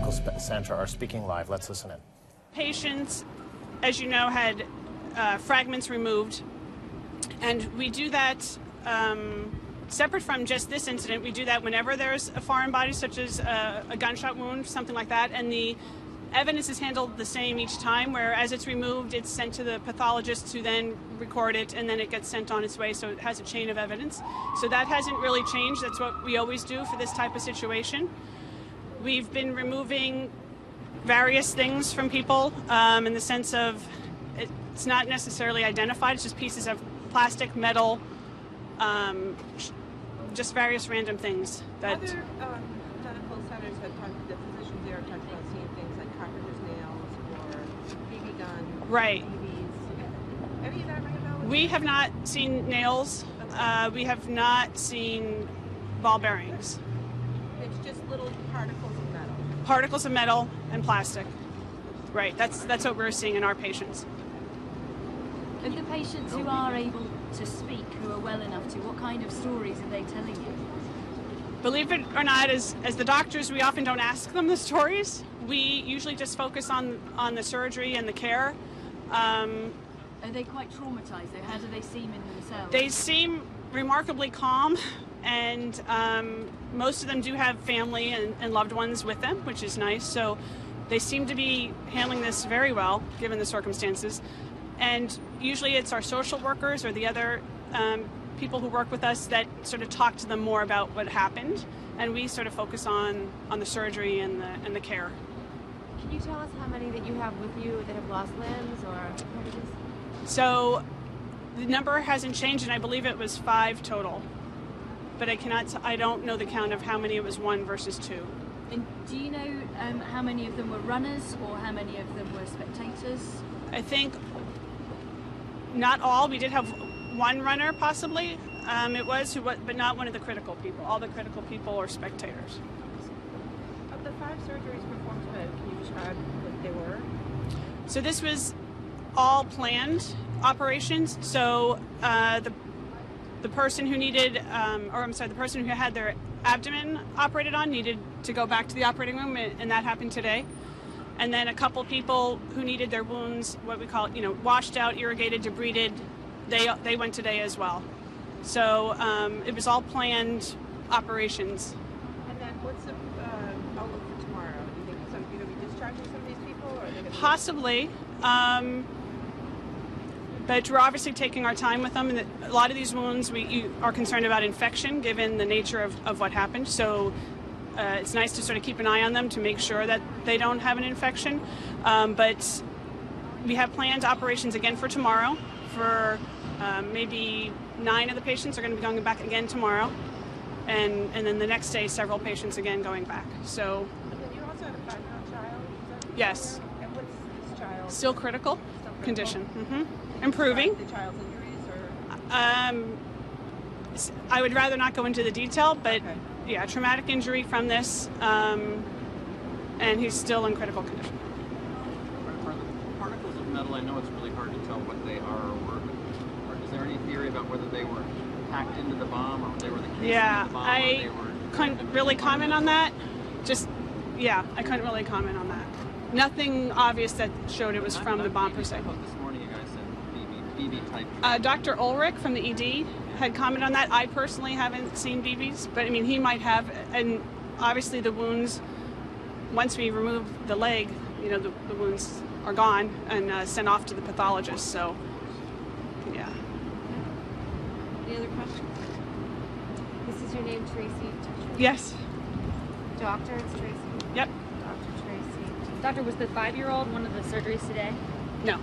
Medical Center are speaking live. Let's listen in. Patients, as you know, had fragments removed, and we do that separate from just this incident. We do that whenever there's a foreign body, such as a gunshot wound, something like that, and the evidence is handled the same each time, where as it's removed, it's sent to the pathologist to then record it, and then it gets sent on its way, so it has a chain of evidence. So that hasn't really changed. That's what we always do for this type of situation. We've been removing various things from people in the sense of it's not necessarily identified, it's just pieces of plastic, metal, just various random things. That other medical centers had talked, the physicians there talked about seeing things like carpenter's nails or BB guns, right. BBs. Any of that ring a bell? We have not seen nails. Okay. We have not seen ball bearings. It's just little particles of metal. Particles of metal and plastic. Right. That's what we're seeing in our patients. And the patients who are able to speak, who are well enough to, what kind of stories are they telling you? Believe it or not, as the doctors, we often don't ask them the stories. We usually just focus on the surgery and the care. Are they quite traumatized though? How do they seem in themselves? They seem remarkably calm, and most of them do have family and loved ones with them, which is nice. So they seem to be handling this very well, given the circumstances. And usually it's our social workers or the other people who work with us that sort of talk to them more about what happened, and we sort of focus on the surgery and the care. Can you tell us how many that you have with you that have lost limbs or what it is? So the number hasn't changed, and I believe it was 5 total. But I don't know the count of how many it was 1 versus 2. And do you know how many of them were runners or how many of them were spectators? I think not all. We did have 1 runner, possibly. But not one of the critical people. All the critical people are spectators. Of the 5 surgeries performed today, can you describe what they were? So this was all planned operations. So the person who needed, the person who had their abdomen operated on needed to go back to the operating room, and that happened today. And then a couple people who needed their wounds, what we call it, washed out, irrigated, debrided, they went today as well. So it was all planned operations. And then what's the outlook for tomorrow? Do you think you're going to be discharging some of these people? Or are they going to Possibly. But we're obviously taking our time with them. And a lot of these wounds, you are concerned about infection, given the nature of what happened. So it's nice to sort of keep an eye on them to make sure that they don't have an infection. But we have planned operations again for tomorrow. For maybe 9 of the patients are going to be going back again tomorrow. And then the next day, several patients again going back. So. And then you also had a 5-year-old child? Yes. And what's this child? Still critical condition. Mm-hmm. Improving. The child's injuries or? I would rather not go into the detail, but Okay. yeah, traumatic injury from this, and he's still in critical condition. Are the particles of metal, I know it's really hard to tell what they are or is there any theory about whether they were packed into the bomb or they were the casing of the bomb? I couldn't really comment on that. I couldn't really comment on that. Nothing obvious that showed it was from the bomb per se. I thought this morning you guys said BB type. Dr. Ulrich from the ED had commented on that. I personally haven't seen BBs, but I mean, he might have. And obviously the wounds, once we remove the leg, the wounds are gone and sent off to the pathologist. So, yeah. Any other questions? This is your name, Tracey Dechert? Yes. Doctor, it's Tracey? Yep. Dr. Tracey. Doctor, was the 5-year-old one of the surgeries today? No.